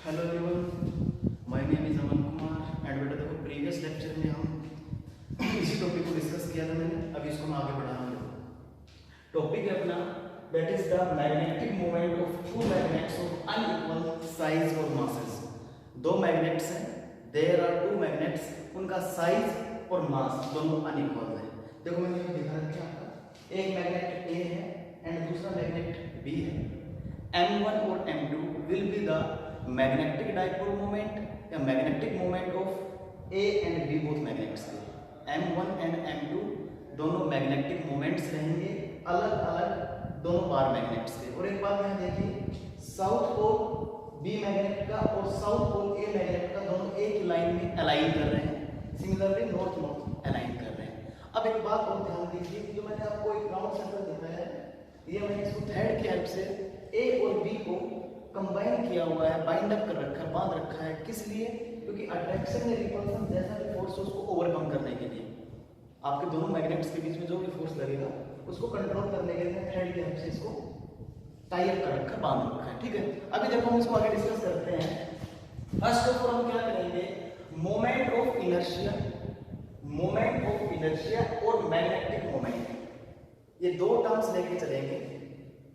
Hello everyone, my name is Aman Kumar and बेटा देखो previous lecture में हम इसी टॉपिक को डिस्कस किया था मैंने। अभी इसको मैं आगे बढ़ा रहा हूँ। टॉपिक है अपना that is the magnetic moment of two magnets of unequal size और मासेस। दो मैग्नेट्स हैं, देयर आर टू मैग्नेट्स, उनका साइज और मास दोनों अनइक्वल है। देखो मैंने यहाँ दिखा रखा है आपका, एक मैग्नेट ए है एंड दूसरा मैग्नेट बी है। M1 और M2 will be the magnetic dipole moment या magnetic moment of A and B both magnets के। M1 and M2 दोनों मैग्नेटिक मोमेंट्स रहेंगे अलग अलग दोनों बार मैग्नेट्स के। और एक बात यहाँ देखिए, साउथ पोल बी मैग्नेट का और साउथ पोल ए मैग्नेट का दोनों एक लाइन में अलाइन कर रहे हैं। सिमिलरली नॉर्थ नॉर्थ अलाइन कर रहे हैं। अब एक बात और ध्यान दीजिए, जो मैंने आपको एक राउंड सर्कल दिखाया है, ये मैंने इसको थ्रेड की हेल्प से ए और बी को कंबाइन किया हुआ है, बाइंड अप कर रखा है, बांध रखा है। किस लिए? क्योंकि अट्रैक्शन या रिपल्शन जैसा भी फोर्स है उसको ओवरकम करने के लिए, आपके दोनों मैग्नेट्स के बीच में जो भी फोर्स लगेगा उसको कंट्रोल करने के लिए थ्रेड की हेल्प से इसको टाई अप कर रखा है, बांध रखा है। ठीक है, अभी देखो हम इसको आगे डिस्कस करते हैं। फर्स्ट ऑफ ऑल हम क्या करेंगे, moment of inertia, moment of inertia और मैग्नेटिक मोमेंट, ये दो टर्म्स लेके चलेंगे।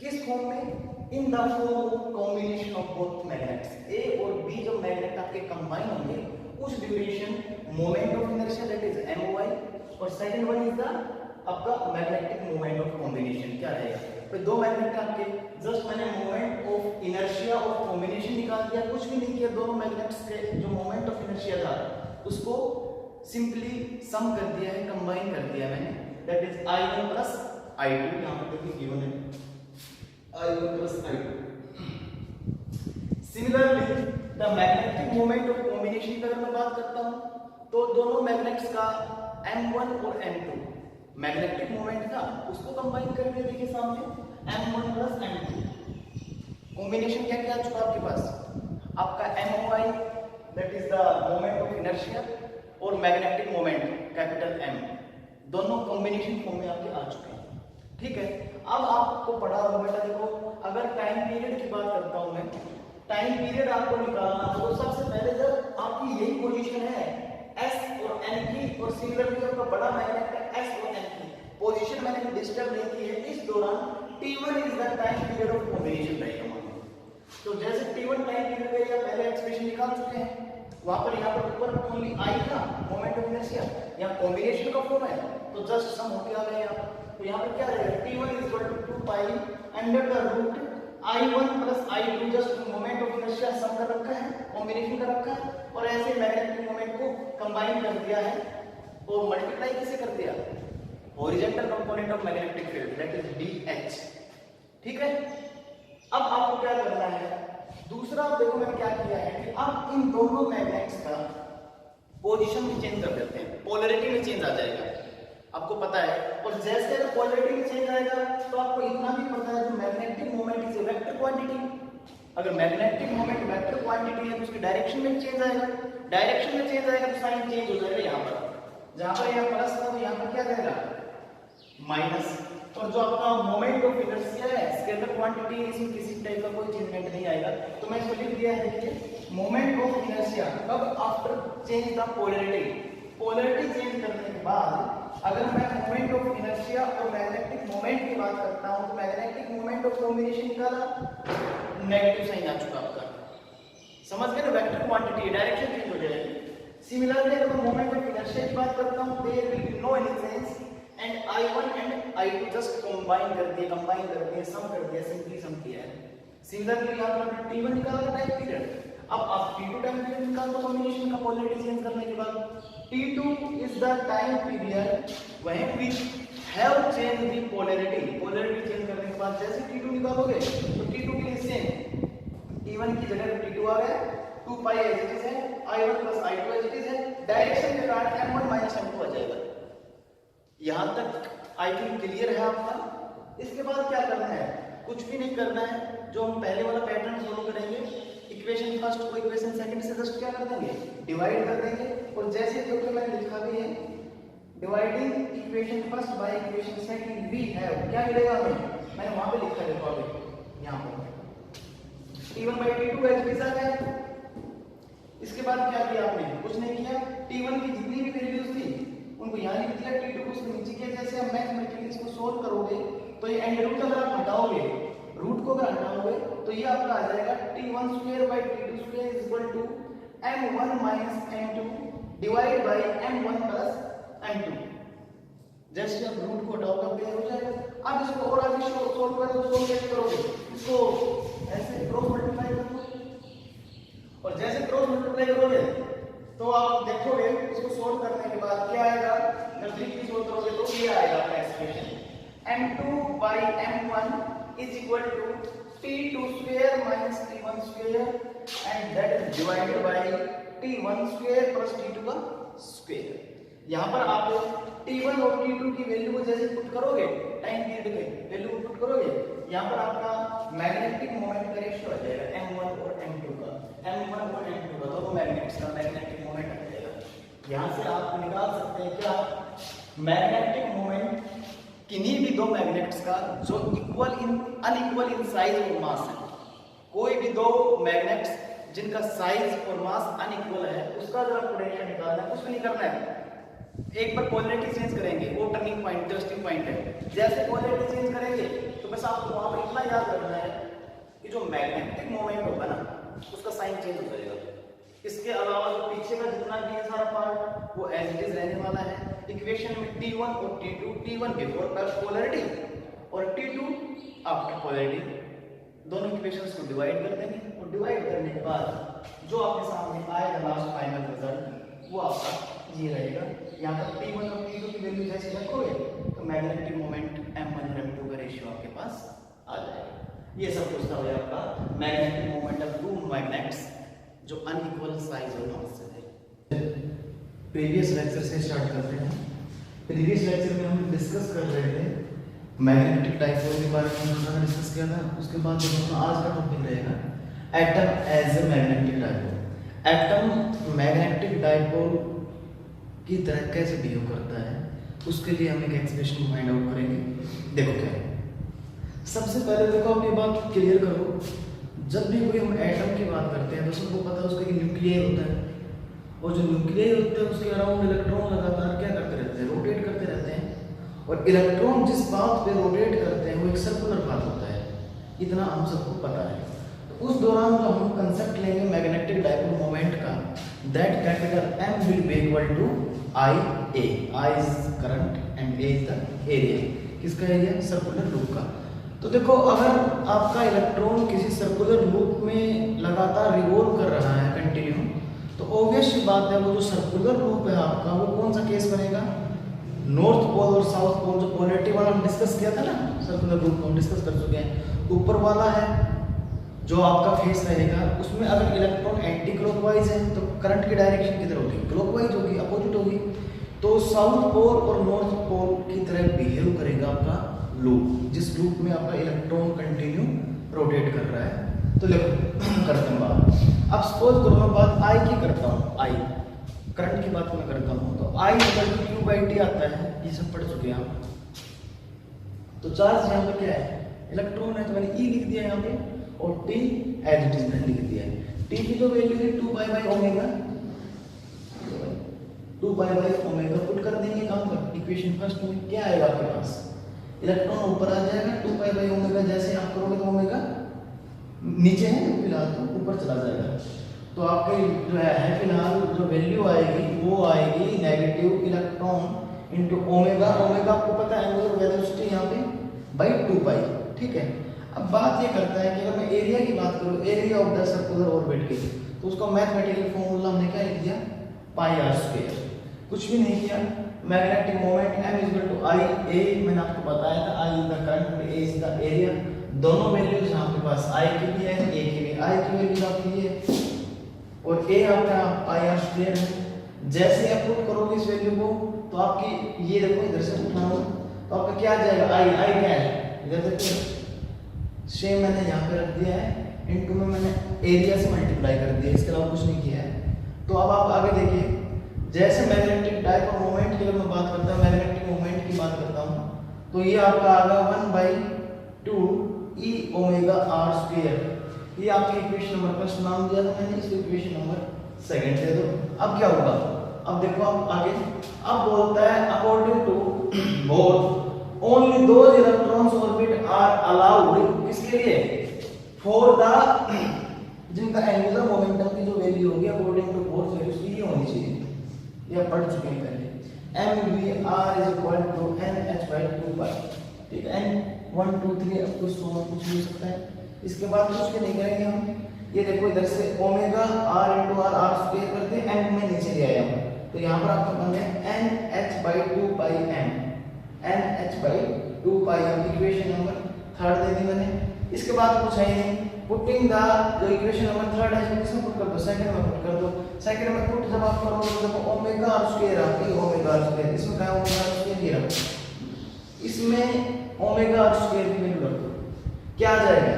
किस फॉर्म में? In the form of combination of both magnets. A और बी जो मैग्नेट आपके कंबाइन होंगे उस duration moment of inertia that is MOI, और सेकंड वन इज द आपका मैग्नेटिक मोमेंट ऑफ कॉम्बिनेशन। क्या रहेगा? तो दो मैग्नेट आपके, जस्ट मैंने मोमेंट ऑफ इनर्शिया और कॉम्बिनेशन निकाल दिया, कुछ भी नहीं किया। दोनों मैग्नेट्स के जो मोमेंट ऑफ इनर्शिया था उसको सिंपली सम कर दिया है, कंबाइन कर दिया मैंने, that is I1 plus I2। यहां पर देखिए गिवन है I1 plus I2। Similarly the magnetic moment of combination की अगर मैं बात करता हूं तो दोनों मैग्नेट्स का M1 और M2 मैग्नेटिक मोमेंट था, उसको कंबाइन करके देखिए सामने M1 प्लस M2। कॉम्बिनेशन क्या क्या आ चुका आपके पास? आपका MOI that is the moment of inertia और मैग्नेटिक मोमेंट कैपिटल M, दोनों कॉम्बिनेशन फॉर्म में आपके आ चुके हैं। ठीक है, अब आपको पढ़ा होगा बेटा, देखो अगर टाइम पीरियड की बात करता हूं मैं, टाइम पीरियड आपको निकालना हो तो सबसे पहले जब आपकी यही पोजीशन है S और N की, और सिमिलरली आपका बड़ा मैग्नेट है S और N की, पोजीशन मैंने डिस्टर्ब नहीं की है, इस दौरान T1 is the time period of combination रहेगा। तो जैसे T1 टाइम पीरियड का पहले एक्सप्रेशन निकाल चुके हैं, वहां पर यहाँ पर ऊपर ओनली I था मोमेंट ऑफ इनर्शिया, यहाँ कॉम्बिनेशन का फॉर्म है तो जस्ट सम होके आ गए यहाँ पर। तो यहाँ पर क्या रहेगा, T1 is equal to 2 pi under the root I1 plus I2, just moment of inertia sum कर रखा है, कॉम्बिनेशन कर रखा है, और ऐसे मैग्नेटिक मोमेंट को कंबाइन कर दिया है और मल्टीप्लाई किसे कर दिया, horizontal component of magnetic field that is DH। ठीक है, अब आपको क्या करना है, दूसरा देखो मैंने क्या किया है कि अब इन दोनों मैग्नेट्स का पोजीशन भी चेंज कर देते हैं, पोलैरिटी में चेंज आ जाएगा, आपको पता है। और जैसे अगर पोलैरिटी में चेंज आएगा तो आपको इतना भी पता है जो magnetic moment is a vector quantity. अगर मैग्नेटिक मोमेंट वेक्टर क्वांटिटी है तो उसकी डायरेक्शन में चेंज आएगा, डायरेक्शन में चेंज आएगा तो साइन चेंज हो जाएगा। यहाँ पर जहां पर यहाँ प्लस था तो यहाँ पर क्या जाएगा माइनस। और जो आपका मोमेंट ऑफ इनर्शिया है स्केलर क्वांटिटी है, इसमें किसी टाइप का कोई चेंजमेंट नहीं आएगा। तो मैं इसको लिख दिया है, देखिए मोमेंट ऑफ इनर्शिया कब, after change the polarity. Polarity change करने के बाद अगर मैं मोमेंट ऑफ इनर्शिया और मैग्नेटिक मोमेंट की बात करता हूं तो मैग्नेटिक मोमेंट ऑफ कॉम्बिनेशन निकाला, नेगेटिव साइन आ चुका आपका, समझ गए ना, वेक्टर क्वांटिटी, डायरेक्शन चेंज हो जाएगी। सिमिलरली अगर मैं मोमेंट ऑफ इनर्शिया की बात करता हूं there will be no any change and I1 and I2 just combine कर दिए, सम कर दिया, सिंपली सम किया है। सिमिलरली यहां पर T1 निकाला टाइम पीरियड, अब आप T2 टाइम पीरियड निकाल दो कॉम्बिनेशन का पोलैरिटी चेंज करने के बाद। T2 is the time period when we have changed the polarity, polarity change करने के बाद जैसे T2 निकालोगे तो T2 के लिए सेम, T1 की जगह T2 आ गया, 2 pi as it is है, I1 plus I2 as it is है, डायरेक्शन के कारण M1 minus M2 आ जाएगा। यहां तक आई थिंक क्लियर है आपका। इसके बाद क्या करना है, कुछ भी नहीं करना है, जो हम पहले वाला पैटर्न फॉलो करेंगे, इक्वेशन फर्स्ट को इक्वेशन सेकंड से जस्ट क्या कर देंगे, डिवाइड कर देंगे। और जैसे जो कि मैंने लिखा भी है, dividing equation first by equation second we have, क्या मिलेगा हमें, मैंने वहां पे लिखा है, देखो अभी यहां पर T1 by T2 as is है, इसके बाद क्या किया आपने, कुछ नहीं किया, T1 की जितनी भी वैल्यूज थी उनको यहाँ लिख दिया, T2 को उसके नीचे किया। जैसे आप मैथमेटिकली इसको सोल्व करोगे तो ये एंड रूट अगर आप हटाओगे, रूट को अगर हटाओगे तो ये आपका आ जाएगा T1 square by T2 square is equal to M1 minus M2 divide by M1 plus M2। जैसे आप रूट को हटाओगे तो हो जाएगा। अब इसको और आगे सोल्व करो तो सोल्व कैसे करोगे, इसको ऐसे क्रॉस मल्टीप्लाई करोगे और जैसे क्रॉस मल्टीप्लाई करोगे तो आप देखोगे इसको सोल्व करने के बाद क्या आएगा, नजदीक सोल्व करोगे तो ये आएगा आपका expression M2 by M1 is equal to T2 square minus T1 square and that is divided by T1 square plus T2 का square। यहाँ पर आप T1 और T2 की वैल्यू को जैसे पुट करोगे, टाइम पीरियड के वैल्यू को पुट करोगे, यहाँ पर आपका मैग्नेटिक मोमेंट का रेशियो आ जाएगा M1 और M2 का, M1 और M2 का दोनों मैग्नेट्स का मैग्नेटिक मोमेंट आ जाएगा। यहाँ से आप निकाल सकते हैं क्या, मैग्नेटिक मोमेंट किन्हीं भी दो मैग्नेट्स का जो equal in unequal in size और मास है। कोई भी दो मैग्नेट्स जिनका साइज और मास अनइक्वल है उसका अगर आपको रेशियो निकालना है, कुछ भी नहीं करना है, एक बार पोलैरिटी चेंज करेंगे, वो टर्निंग पॉइंट टेस्टिंग पॉइंट है। जैसे पोलैरिटी चेंज करेंगे तो बस आपको वहां पर इतना याद रखना है कि जो मैग्नेटिक मोमेंट होगा ना उसका साइन चेंज हो जाएगा। इसके अलावा जो पीछे का जितना भी है सारा पार्ट वो एज इट इज रहने वाला है। इक्वेशन में T1 और T2, T1 बिफोर पोलैरिटी और T2 आफ्टर पोलैरिटी, दोनों इक्वेशंस को डिवाइड कर देंगे और डिवाइड करने के बाद जो आपके सामने आएगा लास्ट फाइनल रिजल्ट वो आपका ये रहेगा। यहाँ पर T1 और T2 की वैल्यू जैसे रखोगे तो मैग्नेटिक मोमेंट M1 और M2 का रेशियो आपके पास आ जाएगा। ये सब कुछ था भाई आपका magnetic moment of two magnets जो अनइक्वल साइज और मास से है। प्रीवियस लेक्चर से स्टार्ट करते हैं। प्रीवियस लेक्चर में हम डिस्कस कर रहे थे मैग्नेटिक डाइपोल के बारे में, हमने डिस्कस किया था। उसके बाद जो अपना आज का टॉपिक रहेगा atom as a magnetic dipole. Atom magnetic dipole की तरह कैसे बिहेव करता है उसके लिए हम एक एक्सप्रेशन फाइंड आउट करेंगे। देखो क्या है, सबसे पहले देखो आप ये बात क्लियर करो, जब भी कोई हम एटम की बात करते हैं तो सबको पता है उसका एक न्यूक्लियस होता है और जो न्यूक्लियस होता है उसके अराउंड इलेक्ट्रॉन लगातार क्या करते रहते हैं, रोटेट करते रहते हैं। और इलेक्ट्रॉन जिस पाथ पे रोटेट करते हैं वो एक सर्कुलर पाथ होता है, इतना हम सबको पता है। तो उस दौरान जो हम कंसेप्ट लेंगे मैग्नेटिक डाइपोल मोमेंट का, that capital M will be equal to IA। I is current and A is the area. किसका एरिया, सर्कुलर लूप का। तो देखो अगर आपका इलेक्ट्रॉन किसी सर्कुलर लूप में लगातार रिवॉल्व कर रहा है कंटिन्यू, तो ऑब्वियस बात है वो जो सर्कुलर लूप है आपका वो कौन सा केस बनेगा, नॉर्थ पोल और साउथ पोल। जो पोलैरिटी वाला हम डिस्कस किया था ना, सर्कुलर लूप को हम डिस्कस कर चुके हैं। ऊपर वाला है जो आपका फेस रहेगा, उसमें अगर इलेक्ट्रॉन एंटी क्लॉकवाइज है तो करंट की डायरेक्शन किधर होगी, क्लॉकवाइज होगी, अपोजिट होगी। तो साउथ पोल और नॉर्थ पोल की तरह बिहेव करेगा आपका लूप, जिस लूप में आपका इलेक्ट्रॉन कंटिन्यू रोटेट कर रहा है। तो देखो करते हैं बात। अब सपोज करो मैं बात आई की करता हूँ, आई करंट की बात मैं करता हूँ, तो I equal to Q by T आता है, ये सब पढ़ चुके हैं आप। तो चार्ज यहाँ पे क्या है, इलेक्ट्रॉन है, तो मैंने E लिख दिया यहाँ पे और T एज इट इज मैंने लिख दिया है। T की जो वैल्यू है 2 pi by omega, 2 pi by omega put कर देंगे कहाँ पर, इक्वेशन फर्स्ट में क्या आएगा आपके पास, इलेक्ट्रॉन ऊपर आ जाएगा, 2 पाई बाई ओमेगा जैसे आप करोगे तो ओमेगा नीचे है फिलहाल तो ऊपर चला जाएगा। तो आपके जो है फिलहाल जो वैल्यू आएगी वो आएगी negative electron into omega. Omega आपको पता है एंगुलर वेलोसिटी यहाँ पे बाई 2 पाई, ठीक है। अब बात ये करता है कि अगर मैं एरिया की बात करूँ, area of the circular orbit की, तो उसका मैथमेटिकल फॉर्मूला हमने क्या लिख दिया, पाई आर स्क्वायर। कुछ भी नहीं किया, magnetic moment M is equal to I A, मैंने आपको बताया था I इज द करंट और A इज द एरिया। दोनों वैल्यूज आपके पास I की भी है, A की भी। I की वैल्यू आपकी ये और A आपका पाई आर स्क्वायर है। जैसे आप पुट करोगे इस वैल्यू को तो आपकी ये देखो इधर से उठाओ तो आपका क्या आ जाएगा, I क्या है इधर देखो, सेम मैंने यहाँ पे रख दिया है, इनटू में मैंने एरिया से मल्टीप्लाई कर दिया, इसके अलावा कुछ नहीं किया है। तो अब आप आगे देखिए, जैसे मैग्नेटिक डाइपोल मोमेंट की अगर मैं बात करता हूँ, मैग्नेटिक मोमेंट की बात करता हूँ, तो ये आपका आ गया 1/2 E ओमेगा R स्क्वायर। ये आपकी इक्वेशन नंबर फर्स्ट नाम दिया था मैंने, इसको इक्वेशन नंबर सेकंड दे दो। अब क्या होगा, अब देखो आप आगे, अब बोलता है according to Bohr only those electrons orbit are allowed, किसके लिए, फॉर द, जिनका एंगुलर मोमेंटम की जो वैल्यू होगी अकॉर्डिंग टू फोर्स वैल्यू उसकी ये होनी चाहिए, ये पढ़ चुके हैं पहले, mvr is equal to nh/2 ठीक है, n 1 2 3 अब कुछ तो कुछ भी हो सकता है। इसके बाद कुछ भी नहीं करेंगे हम, ये देखो इधर से omega r * r r square करते हैं, n में नीचे ले आया हूं, तो यहां पर आपका बन गया nh/2 pi m, nh/2 pi m equation number 3 दे दी मैंने। इसके बाद कुछ है नहीं, पुटिंग द जो इक्वेशन नंबर 3 है इसमें किसमें पुट कर दो, सेकंड में पुट कर दो। सेकंड में पुट जब आप करोगे तो देखो ओमेगा r स्क्वायर आपकी ओमेगा r स्क्वायर, इसमें क्या ओमेगा r स्क्वायर ये रहा, इसमें ओमेगा r स्क्वायर की वैल्यू रख दो, क्या आ जाएगा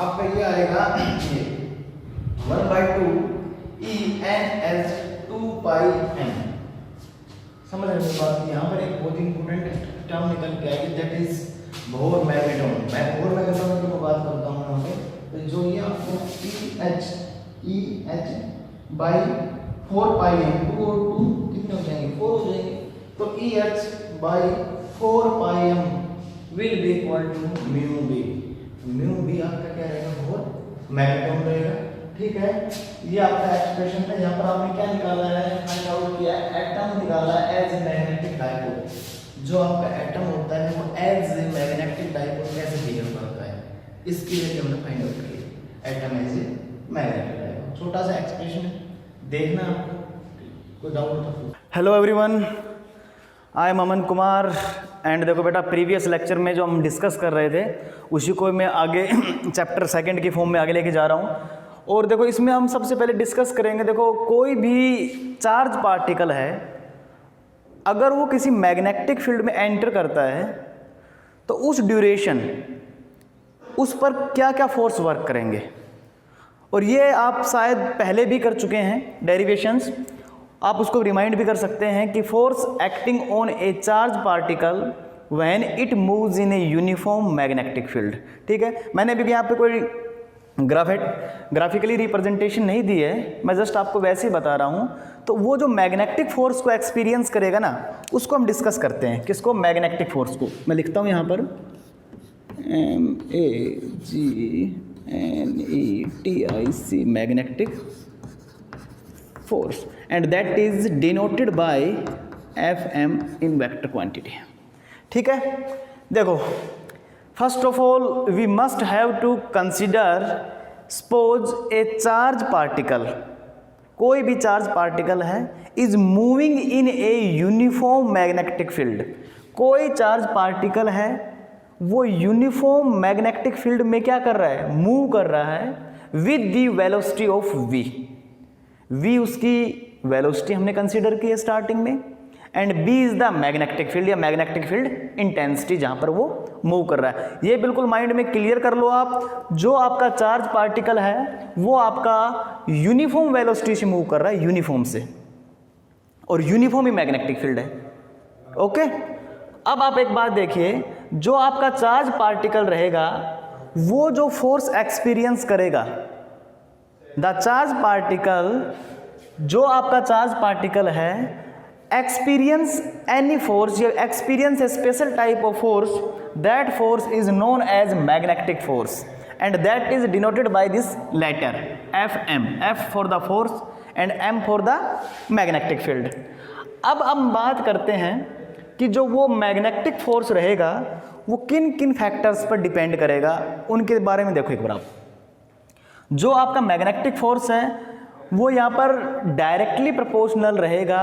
आपका, ये आएगा ये 1/2 e n s 2 pi m। समझ रहे हो बात, यहाँ पर एक बहुत इंपॉर्टेंट टर्म निकल के आएगी, दैट इज बोर मैग्नेटॉन। मैं बोर मैग्नेटॉन की बात करता हूँ यहाँ पे, तो जो ये आपको EH by 4 pi m, 2 और 2 कितने हो जाएंगे, 4 हो जाएंगे, तो EH by 4 pi m will be equal to mu b। mu b आपका क्या रहेगा, बोर मैग्नेटॉन रहेगा, ठीक है। ये आपका एक्सप्रेशन है, यहाँ पर आपने क्या निकाला है, फाइंड आउट किया एटम निकाला एज मैग्नेटिक डायपोल। जो आपका एटम होता है वो एज मैग्नेटिक डायपोल कैसे बिहेव करता है, इसकी वजह हमने फाइंड आउट किया एटम एज मैग्नेटिक डायपोल। छोटा सा एक्सप्रेशन है, देखना आपको, कोई डाउट तो। Hello everyone, I am Aman Kumar and देखो बेटा, प्रीवियस लेक्चर में जो हम डिस्कस कर रहे थे उसी को मैं आगे चैप्टर 2 की फॉर्म में आगे लेके जा रहा हूँ। और देखो इसमें हम सबसे पहले डिस्कस करेंगे, देखो कोई भी चार्ज पार्टिकल है अगर वो किसी मैग्नेटिक फील्ड में एंटर करता है तो उस ड्यूरेशन उस पर क्या क्या फोर्स वर्क करेंगे, और ये आप शायद पहले भी कर चुके हैं डेरिवेशंस, आप उसको रिमाइंड भी कर सकते हैं कि force acting on a charge particle when it moves in a uniform magnetic field. ठीक है, मैंने अभी यहाँ पे कोई ग्राफिकली रिप्रेजेंटेशन नहीं दी है, मैं जस्ट आपको वैसे ही बता रहा हूँ। तो वो जो मैग्नेटिक फोर्स को एक्सपीरियंस करेगा ना, उसको हम डिस्कस करते हैं। किसको, मैग्नेटिक फोर्स को। मैं लिखता हूँ यहाँ पर MAGNETIC, magnetic force, and that is denoted by FM in vector quantity. ठीक है, देखो first of all we must have to consider, suppose a charge particle, कोई भी चार्ज पार्टिकल है, is moving in a uniform magnetic field. कोई charge particle है वो uniform magnetic field में क्या कर रहा है, मूव कर रहा है with the velocity of v। v उसकी वेलोसिटी हमने कंसीडर की है स्टार्टिंग में, and b is the magnetic field या मैग्नेटिक फील्ड इंटेंसिटी जहां पर वो मूव कर रहा है। ये बिल्कुल माइंड में क्लियर कर लो आप, जो आपका चार्ज पार्टिकल है वो आपका यूनिफॉर्म वेलोसिटी से मूव कर रहा है, यूनिफॉर्म से, और यूनिफॉर्म ही मैग्नेटिक फील्ड है। ओके, अब आप एक बात देखिए, जो आपका चार्ज पार्टिकल रहेगा वो जो फोर्स एक्सपीरियंस करेगा, द चार्ज पार्टिकल, जो आपका चार्ज पार्टिकल है, एक्सपीरियंस एनी फोर्स या experience a special type of force, that force is known as magnetic force and that is denoted by this letter FM, F for the force and M for the magnetic field. अब हम बात करते हैं कि जो वो magnetic force रहेगा वो किन किन फैक्टर्स पर डिपेंड करेगा, उनके बारे में देखो एक बार आप। जो आपका मैग्नेटिक फोर्स है वो यहाँ पर डायरेक्टली प्रोपोर्शनल रहेगा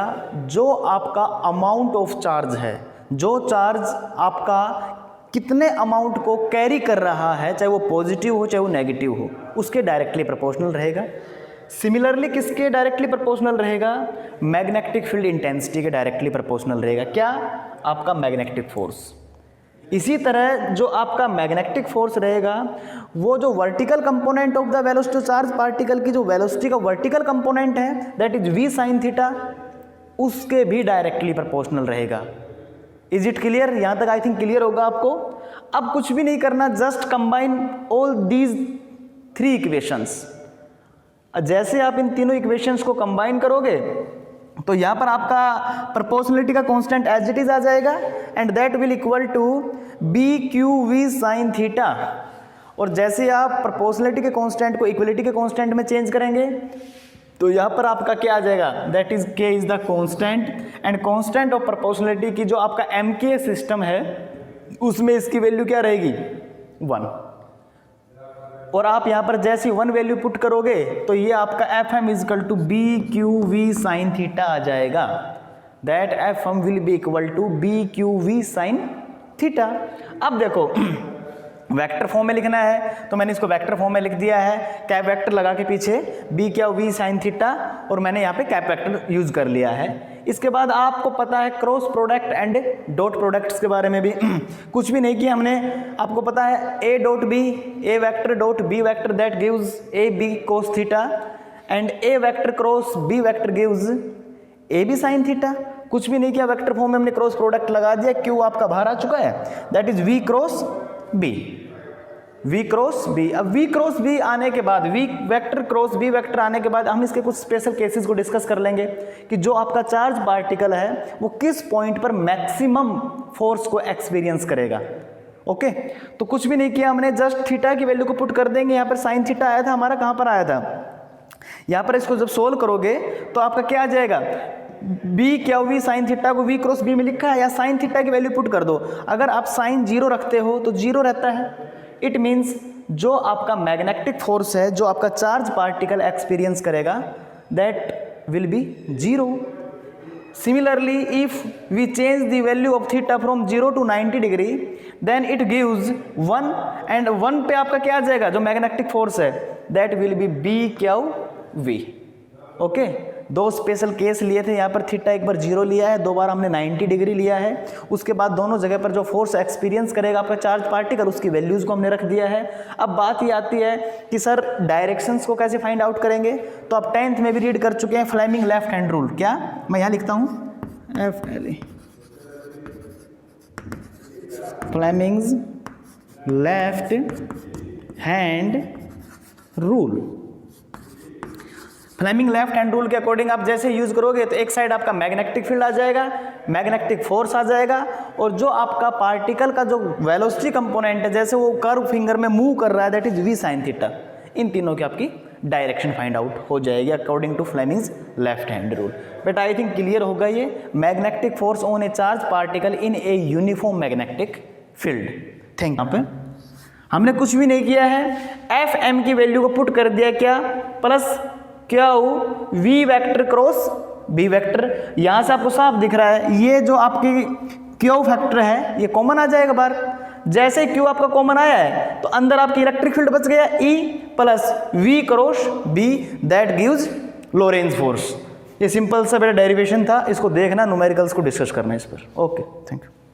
जो आपका अमाउंट ऑफ चार्ज है, जो चार्ज आपका कितने अमाउंट को कैरी कर रहा है, चाहे वो पॉजिटिव हो चाहे वो नेगेटिव हो, उसके डायरेक्टली प्रोपोर्शनल रहेगा। सिमिलरली किसके डायरेक्टली प्रोपोर्शनल रहेगा, मैग्नेटिक फील्ड इंटेंसिटी के डायरेक्टली प्रोपोर्शनल रहेगा। क्या, आपका मैग्नेटिक फोर्स। इसी तरह जो आपका मैग्नेटिक फोर्स रहेगा वो जो vertical component of the velocity charge particle की जो वेलोसिटी का वर्टिकल कंपोनेंट है, that is v sin theta, उसके भी डायरेक्टली प्रोपोर्शनल रहेगा। Is it clear? यहाँ तक आई थिंक क्लियर होगा आपको। अब कुछ भी नहीं करना, just combine all these 3 equations. जैसे आप इन तीनों इक्वेशंस को कंबाइन करोगे तो यहाँ पर आपका प्रोपोर्शनलिटी का कांस्टेंट एज इट इज आ जाएगा and that will equal to B Q V sine theta. और जैसे आप प्रोपोर्शनलिटी के कांस्टेंट को इक्वलिटी के कांस्टेंट में चेंज करेंगे तो यहाँ पर आपका क्या आ जाएगा, दैट इज के is the constant and constant of proportionality की जो आपका एम के सिस्टम है उसमें इसकी वैल्यू क्या रहेगी 1। और आप यहाँ पर जैसी 1 वैल्यू पुट करोगे तो ये आपका F M equal to B Q V sine theta आ जाएगा। That F M will be equal to B Q V sine theta. अब देखो वेक्टर फॉर्म में लिखना है तो मैंने इसको वेक्टर फॉर्म में लिख दिया है, कैप वेक्टर लगा के पीछे बी क्या वी साइन थीटा और मैंने यहाँ पे कैप वेक्टर यूज कर लिया है। इसके बाद आपको पता है cross product and dot products के बारे में भी कुछ भी नहीं किया हमने। आपको पता है A dot B, A vector dot B vector that gives A B cos theta and A vector cross B vector gives A B sine theta. कुछ भी नहीं किया, वेक्टर फॉर्म में हमने क्रॉस प्रोडक्ट लगा दिया, क्यू आपका बाहर आ चुका है, that is V cross B, V cross B. अब वी क्रॉस बी आने के बाद, V vector cross B vector आने के बाद हम इसके कुछ स्पेशल केसेस को डिस्कस कर लेंगे कि जो आपका चार्ज पार्टिकल है वो किस पॉइंट पर मैक्सिमम फोर्स को एक्सपीरियंस करेगा। ओके तो कुछ भी नहीं किया हमने, जस्ट थीटा की वैल्यू को पुट कर देंगे। यहाँ पर साइन थीटा आया था हमारा, कहाँ पर आया था, यहाँ पर इसको जब सोल्व करोगे तो आपका क्या आ जाएगा, बी क्या वी साइन थीटा को वी क्रॉस बी में लिखा है या साइन थीटा की वैल्यू पुट कर दो। अगर आप साइन 0 रखते हो तो 0 रहता है। इट मीन्स जो आपका मैग्नेटिक फोर्स है, जो आपका चार्ज पार्टिकल एक्सपीरियंस करेगा, that will be 0। Similarly if we change the value of theta from 0 to 90 degree then it gives 1 and 1 पे आपका क्या आ जाएगा, जो मैग्नेटिक फोर्स है, दैट विल बी बी क्या वी। ओके दो स्पेशल केस लिए थे, यहाँ पर थीटा एक बार 0 लिया है, 2 बार हमने 90 डिग्री लिया है। उसके बाद दोनों जगह पर जो फोर्स एक्सपीरियंस करेगा आपका चार्ज पार्टिकल, उसकी वैल्यूज को हमने रख दिया है। अब बात ये आती है कि सर डायरेक्शंस को कैसे फाइंड आउट करेंगे। तो आप 10th में भी रीड कर चुके हैं फ्लेमिंग लेफ्ट हैंड रूल। क्या मैं यहाँ लिखता हूँ, Fleming's left hand rule. Fleming left hand rule के अकॉर्डिंग आप जैसे यूज करोगे तो एक साइड आपका मैग्नेटिक फील्ड आ जाएगा, मैग्नेटिक फोर्स आ जाएगा, और जो आपका पार्टिकल का जो वेलोसिटी कंपोनेंट है, जैसे वो कर्व फिंगर में मूव कर रहा है, that is V sine theta. इन तीनों की आपकी डायरेक्शन फाइंड आउट हो जाएगी according to Fleming's left hand rule. But I think clear होगा ये, magnetic force on a charge particle in a uniform magnetic field. Thank. यहाँ पे हमने कुछ भी नहीं किया है, एफ एम की वैल्यू को पुट कर दिया, क्या प्लस क्या V vector cross B vector. यहां से आपको साफ दिख रहा है ये जो आपकी क्यू फैक्टर है ये कॉमन आ जाएगा बाहर। जैसे क्यू आपका कॉमन आया है तो अंदर आपकी इलेक्ट्रिक फील्ड बच गया E plus v cross B that gives Lorentz force. ये सिंपल सा मेरा डेरिवेशन था, इसको देखना, न्यूमेरिकल्स को डिस्कस करना इस पर। Okay thank you.